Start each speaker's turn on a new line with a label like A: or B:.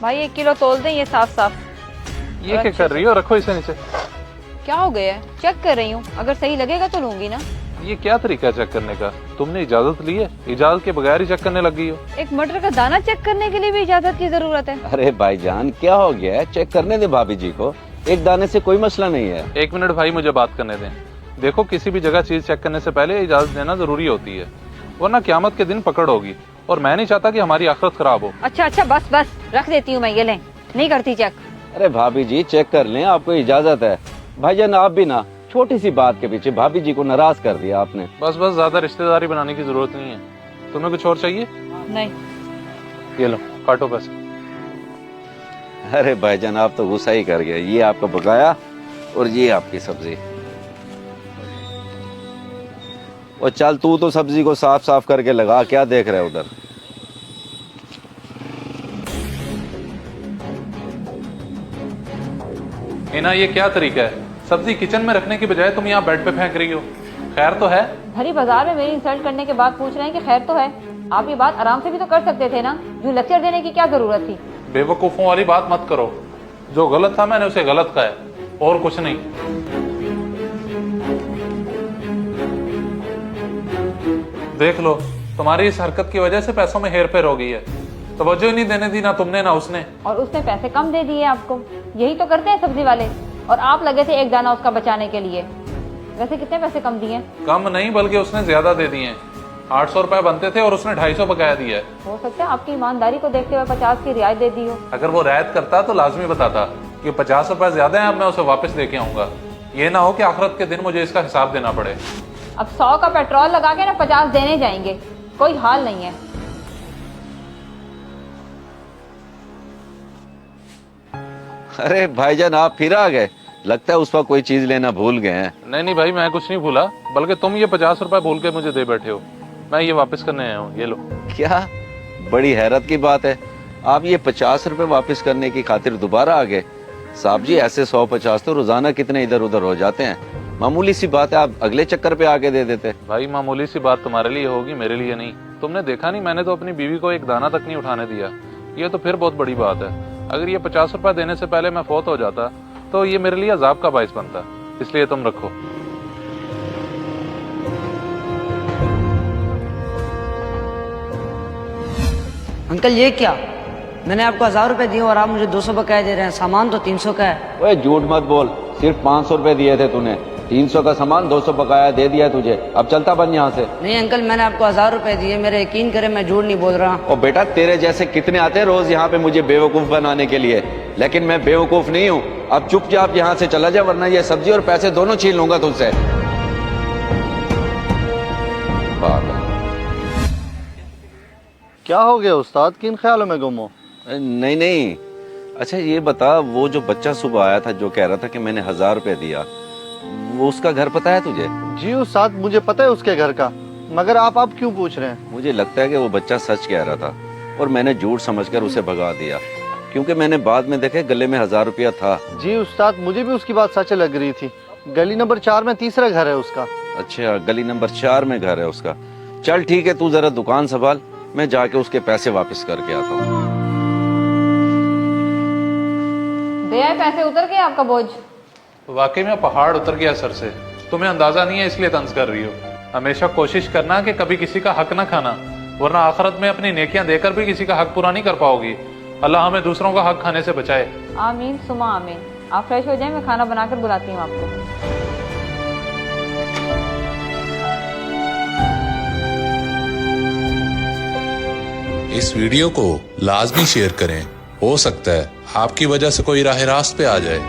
A: भाई 1 किलो तोल दें ये साफ साफ।
B: ये क्या कर रही हो? रखो इसे नीचे।
A: क्या हो गया है? चेक कर रही हूँ, अगर सही लगेगा तो लूंगी ना।
B: ये क्या तरीका है चेक करने का? तुमने इजाजत ली है? इजाजत के बगैर ही चेक करने लग गई हो।
A: एक मटर का दाना चेक करने के लिए भी इजाजत की जरूरत है?
C: अरे भाईजान क्या हो गया है? चेक करने दे भाभी जी को, एक दाने से कोई मसला नहीं है।
B: 1 मिनट भाई, मुझे बात करने दें। देखो, किसी भी जगह चीज चेक करने से पहले इजाजत देना जरूरी होती है, वरना क़यामत के दिन पकड़ होगी, और मैं नहीं चाहता कि हमारी आखिरत खराब हो।
A: अच्छा बस बस रख देती हूँ मैं, ये लें, नहीं करती चेक।
C: अरे भाभी जी चेक कर लें, आपको इजाजत है। भाईजान आप भी ना, छोटी सी बात के पीछे भाभी जी को नाराज कर दिया आपने।
B: बस बस, ज्यादा रिश्तेदारी बनाने की जरूरत नहीं है। तुम्हें कुछ और चाहिए?
A: नहीं।
B: ये लो, काटो पैसे।
C: अरे भाईजान आप तो गुस्सा ही कर गए। ये आपका बकाया और ये आपकी सब्जी। और चल तू तो सब्जी को साफ साफ करके लगा, क्या देख रहे उधर?
B: हिना, ये क्या तरीका है? सब्जी किचन में रखने की बजाय तुम यहाँ बेड पे फेंक रही हो। खैर तो है?
A: भरी बाजार में मेरी इंसल्ट करने के बाद पूछ रहे हैं कि खैर तो है। आप ये बात आराम से भी तो कर सकते थे ना, जो लेक्चर देने की क्या जरूरत थी?
B: बेवकूफों वाली बात मत करो। जो गलत था मैंने उसे गलत कहा है, और कुछ नहीं। देख लो, तुम्हारी इस हरकत की वजह से पैसों में हेर फेर हो गई है। तवज्जो ही नहीं देने दी, ना तुमने ना उसने।
A: और उसने पैसे कम दे दिए आपको, यही तो करते हैं सब्जी वाले। और आप लगे थे एक दाना उसका बचाने के लिए। वैसे कितने पैसे कम दिए?
B: कम नहीं, बल्कि उसने ज्यादा दे दिए। 800 रुपए बनते थे और उसने 250 बकाया दिया है।
A: हो सकता है आपकी ईमानदारी को देखते हुए 50 की रियायत दे दी हो।
B: अगर वो रियायत करता तो लाजमी बताता कि 50 रुपए ज्यादा है, अब मैं उसे वापस देके आऊंगा। ये ना हो कि आखिरत के दिन मुझे इसका हिसाब देना पड़े।
A: अब 100 का पेट्रोल लगा के ना 50 देने जाएंगे, कोई हाल नहीं है।
C: अरे भाईजान आप फिर आ गए, लगता है उस पर कोई चीज लेना भूल गए हैं।
B: नहीं भाई, मैं कुछ नहीं भूला, बल्कि तुम ये 50 रुपए भूल के मुझे दे बैठे हो। मैं ये वापस करने आया हूँ, ये लो।
C: क्या बड़ी हैरत की बात है, आप ये 50 रुपए वापस करने की खातिर दोबारा आ गए? साहब जी ऐसे 100-50 तो रोजाना कितने इधर उधर हो जाते हैं, मामूली सी बात है, आप अगले चक्कर पे आके दे देते।
B: भाई मामूली सी बात तुम्हारे लिए होगी, मेरे लिए नहीं। तुमने देखा नहीं, मैंने तो अपनी बीवी को एक दाना तक नहीं उठाने दिया। ये तो फिर बहुत बड़ी बात है। अगर ये 50 रुपए देने से पहले मैं फौत हो जाता तो ये मेरे लिए अजाब का बाइस बनता। इसलिए तुम रखो।
D: अंकल ये क्या, मैंने आपको 1000 रुपए दिए और आप मुझे 200 बकाया दे रहे हैं। सामान तो 300 का है।
C: ओए झूठ मत बोल, सिर्फ 500 रुपए दिए थे तूने, 300 का सामान 200 बकाया दे दिया तुझे। अब चलता बन यहाँ से।
D: नहीं अंकल, मैंने आपको 1000 रुपए दिए, मेरे यकीन करें मैं झूठ नहीं बोल रहा।
C: और बेटा तेरे जैसे कितने आते हैं रोज यहाँ पे मुझे बेवकूफ बनाने के लिए, लेकिन मैं बेवकूफ नहीं हूँ। अब चुपचाप यहाँ से चला जा, वरना ये सब्जी और पैसे दोनों छीन लूंगा तुझसे।
E: क्या हो गया उस्ताद, किन ख्यालों में गुम हो?
C: नहीं, अच्छा ये बता, वो जो बच्चा सुबह आया था जो कह रहा था कि मैंने 1000 रुपए दिया, वो उसका घर पता है तुझे?
E: जी उस्ताद मुझे पता है उसके घर का, मगर आप अब क्यों पूछ रहे हैं?
C: मुझे लगता है कि वो बच्चा सच कह रहा था और मैंने झूठ समझकर उसे भगा दिया, क्योंकि मैंने बाद में देखे गले में 1000 रुपया था।
E: जी उस्ताद मुझे भी उसकी बात सच लग रही थी। गली नंबर 4 में तीसरा घर है उसका।
C: अच्छा, गली नंबर 4 में घर है उसका। चल ठीक है, तू जरा दुकान संभाल, मैं जाके उसके पैसे वापस करके आता हूँ।
A: दे आए पैसे, उतर गया आपका बोझ?
B: वाकई में पहाड़ उतर गया सर से। तुम्हें अंदाजा नहीं है इसलिए तंज कर रही हो। हमेशा कोशिश करना कि कभी किसी का हक ना खाना, वरना आखिरत में अपनी नेकियां देकर भी किसी का हक पूरा नहीं कर पाओगी। अल्लाह हमें दूसरों का हक खाने से बचाए।
A: आमीन सुमा आमीन। आप फ्रेश हो जाएं, मैं खाना बनाकर बुलाती हूँ आपको।
F: इस वीडियो को लाजमी शेयर करें, हो सकता है आपकी वजह से कोई राह रास्त पे आ जाए।